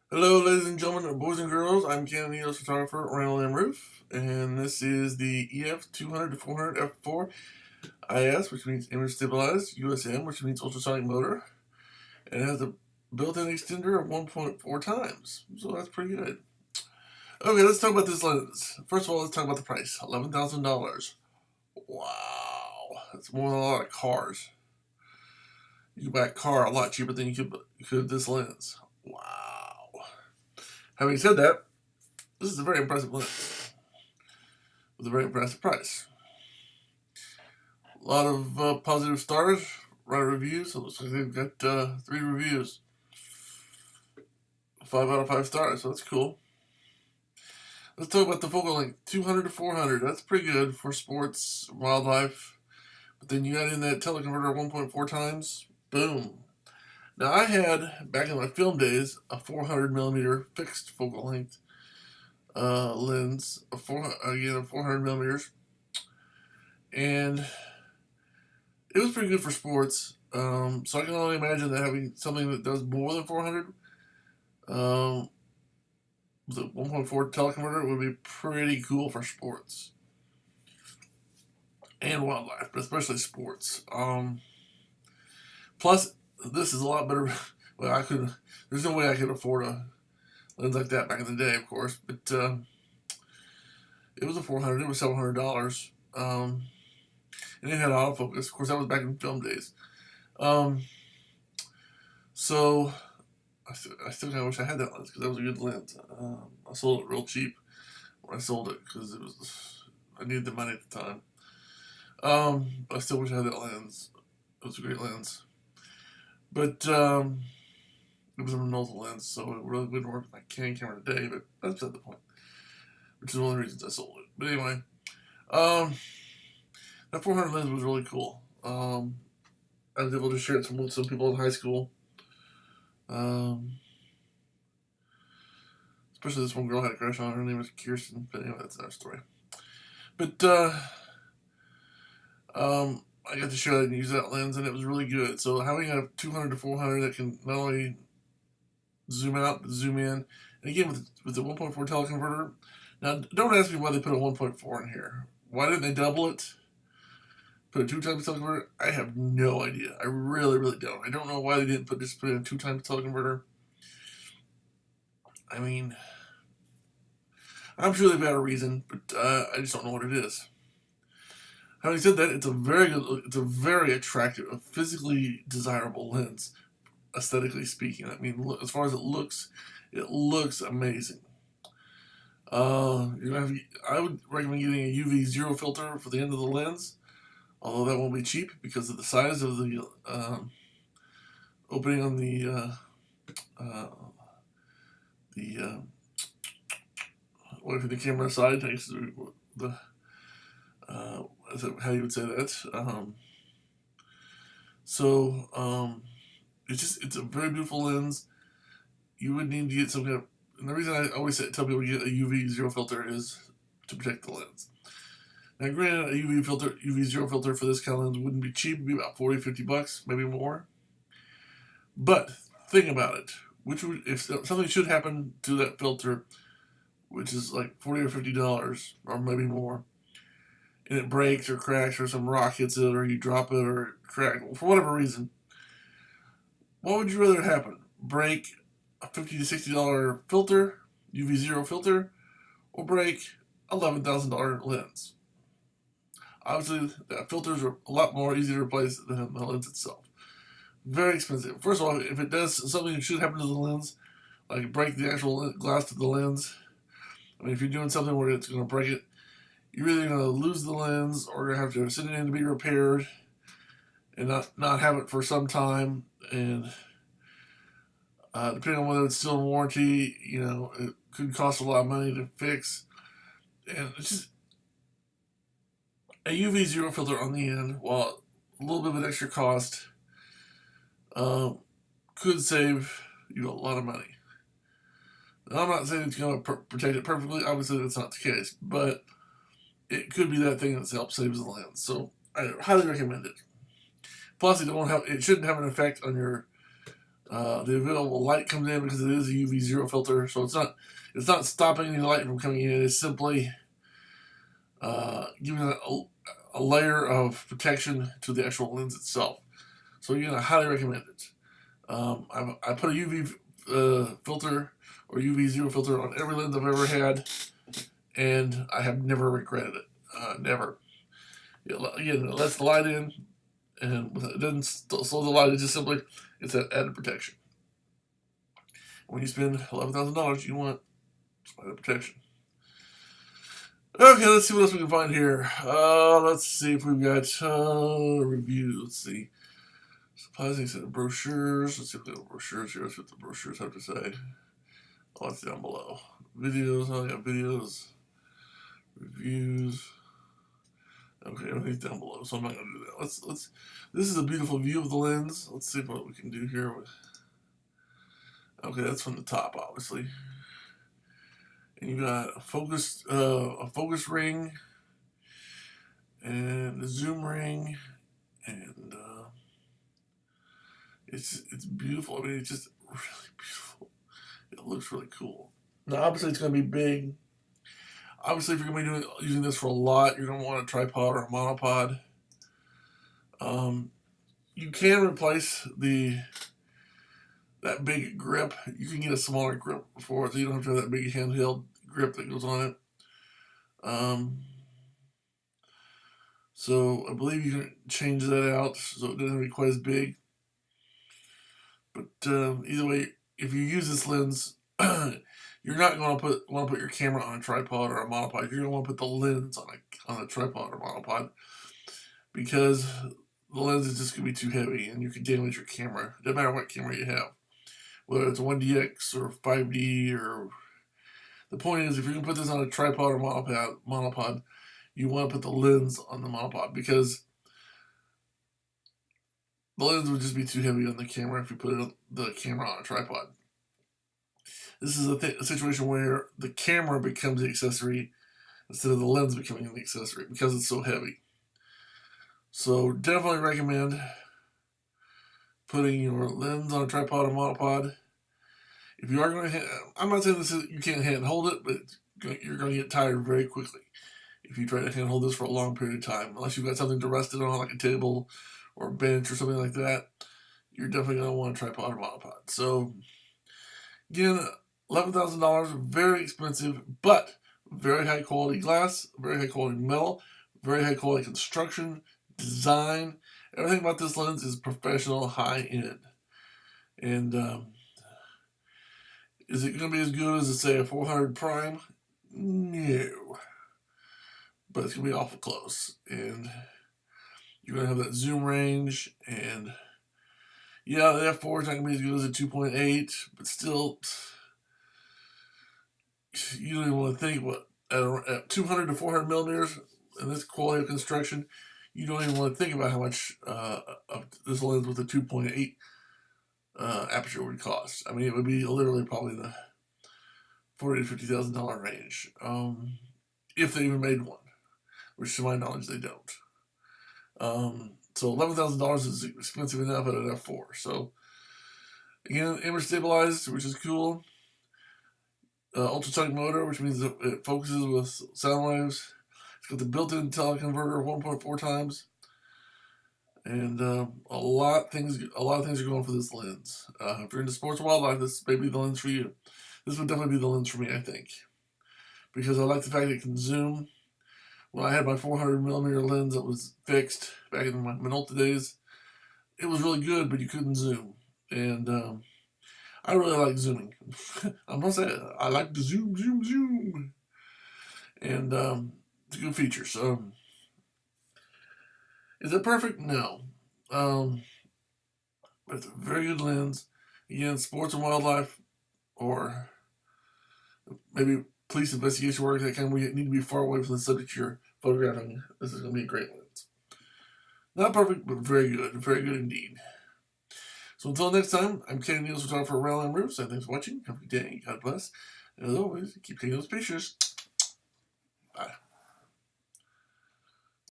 Hello, ladies and gentlemen, boys and girls. I'm Canon EOS photographer Randall M, and this is the EF 200 to 400 f4 IS, which means image stabilized, USM, which means ultrasonic motor, and it has a built-in extender of 1.4 times, so that's pretty good. Okay, let's talk about this lens. First of all, let's talk about the price. $11,000. Wow, that's more than a lot of cars. You can buy a car a lot cheaper than you could this lens. Wow. Having said that, this is a very impressive lens with a very impressive price. A lot of positive stars, right reviews. It looks like they've got 3 reviews. 5 out of 5 stars, so that's cool. Let's talk about the focal length. 200 to 400. That's pretty good for sports, wildlife. But then you got in that teleconverter 1.4 times. Boom. Now I had, back in my film days, a 400 millimeter fixed focal length lens, of 400 millimeters, and it was pretty good for sports. So I can only imagine that having something that does more than 400 with a 1.4 teleconverter would be pretty cool for sports and wildlife, but especially sports. Plus, this is a lot better. Well, there's no way I could afford a lens like that back in the day, of course, but it was a 400. It was $700. And it had autofocus. Of course, that was back in film days. So I still kind of wish I had that lens because that was a good lens. I sold it real cheap when I sold it because I needed the money at the time. I still wish I had that lens. It was a great lens, but it was a Minolta lens, so it really wouldn't work with my Canon camera today. But that's beside the point, which is one of the reasons I sold it. But anyway, that 400 lens was really cool. I was able to share it with some people in high school. Especially this one girl had a crush on. Her name was Kirsten. But anyway, that's another story. But I got to share that and use that lens, and it was really good. So having a 200 to 400 that can not only zoom out but zoom in, and again with the 1.4 teleconverter. Now, don't ask me why they put a 1.4 in here. Why didn't they double it? Put a 2 times teleconverter? I have no idea. I really, really don't. I don't know why they didn't put in a 2 times teleconverter. I mean, I'm sure they've got a reason, but I just don't know what it is. Having said that, it's a very good, it's a very attractive, a physically desirable lens, aesthetically speaking. I mean, as far as it looks amazing. I would recommend getting a UV zero filter for the end of the lens, although that won't be cheap because of the size of the opening on the away from the camera side next to the how you would say that. It's a very beautiful lens. You would need to get some kind of, and the reason I always tell people to get a UV zero filter is to protect the lens. Now, granted, a UV zero filter for this kind of lens wouldn't be cheap. It'd be about $40-50, maybe more. But think about it. If something should happen to that filter, which is like $40 or $50, or maybe more, and it breaks or cracks or some rock hits it or you drop it or crack, for whatever reason, what would you rather happen? Break a $50 to $60 filter, UV zero filter, or break $11,000 lens? Obviously, the filters are a lot more easy to replace than the lens itself. Very expensive. First of all, if it does something that should happen to the lens, like break the actual glass to the lens, I mean, if you're doing something where it's going to break it, you're either going to lose the lens or you're going to have to send it in to be repaired and not have it for some time. And depending on whether it's still in warranty, it could cost a lot of money to fix. And it's just a UV zero filter on the end, while a little bit of an extra cost, could save you a lot of money. Now, I'm not saying it's going to protect it perfectly. Obviously, that's not the case, but it could be that thing that helps save the lens. So I highly recommend it. Plus, it shouldn't have an effect on your The available light comes in because it is a UV zero filter, so it's not stopping any light from coming in. It's simply giving a layer of protection to the actual lens itself. So again, I highly recommend it. I put a UV filter or UV zero filter on every lens I've ever had, and I have never regretted it. Never. Again, it lets the light in, and it doesn't slow the light. It's just simply it's that added protection. When you spend $11,000, you want added protection. Okay, let's see what else we can find here. Let's see if we've got reviews. Let's see. Surprising set of brochures. Let's see if we have brochures here. Let's see what the brochures have to say. Oh, it's down below. Videos. Oh, yeah, videos. Reviews. Okay, everything's down below, so I'm not going to do that. Let's. This is a beautiful view of the lens. Let's see what we can do here. Okay, that's from the top, obviously. And you got a focus ring, and a zoom ring, and it's beautiful. I mean, it's just really beautiful. It looks really cool. Now, obviously, it's going to be big. Obviously, if you're going to be using this for a lot, you're going to want a tripod or a monopod. You can replace that big grip. You can get a smaller grip for it, so you don't have to have that big handheld grip that goes on it. So I believe you can change that out so it doesn't be quite as big. But either way, if you use this lens, you're not going to want to put your camera on a tripod or a monopod. You're going to want to put the lens on a tripod or monopod, because the lens is just going to be too heavy and you can damage your camera. No matter what camera you have, whether it's a 1DX or 5D, or the point is, if you're going to put this on a tripod or monopod, you want to put the lens on the monopod, because the lens would just be too heavy on the camera if you put the camera on a tripod. This is a situation where the camera becomes the accessory instead of the lens becoming the accessory, because it's so heavy. So definitely recommend putting your lens on a tripod or monopod. If you are going to, I'm not saying you can't hand hold it, but you're going to get tired very quickly if you try to hand hold this for a long period of time. Unless you've got something to rest it on, like a table or a bench or something like that, you're definitely going to want a tripod or monopod. So again, $11,000, very expensive, but very high quality glass, very high quality metal, very high quality construction, design. Everything about this lens is professional, high end. And is it going to be as good as, say, a 400 prime? No. But it's going to be awful close. And you're going to have that zoom range. And yeah, the f4 is not going to be as good as a 2.8, but still, you don't even want to think what, at 200 to 400 millimeters in this quality of construction, you don't even want to think about how much of this lens with a 2.8 aperture would cost. I mean, it would be literally probably the $40,000 to $50,000 range, if they even made one, which to my knowledge they don't. So $11,000 is expensive enough at an f4. So again, image stabilized, which is cool. Ultrasonic motor, which means it focuses with sound waves. It's got the built-in teleconverter 1.4 times, and a lot of things are going for this lens. If you're into sports and wildlife, this may be the lens for you. This would definitely be the lens for me, I think, because I like the fact that it can zoom. When I had my 400 millimeter lens that was fixed back in my Minolta days, it was really good, but you couldn't zoom, and I really like zooming. I must say, I like to zoom. And it's a good feature. So, is it perfect? No. But it's a very good lens. Again, sports and wildlife, or maybe police investigation work, that kind of, we need to be far away from the subject you're photographing. This is going to be a great lens. Not perfect, but very good. Very good indeed. So until next time, I'm Canon EOS photographer for Randall M. Rueff. So thanks for watching. Have a good day. God bless. And as always, keep taking those pictures.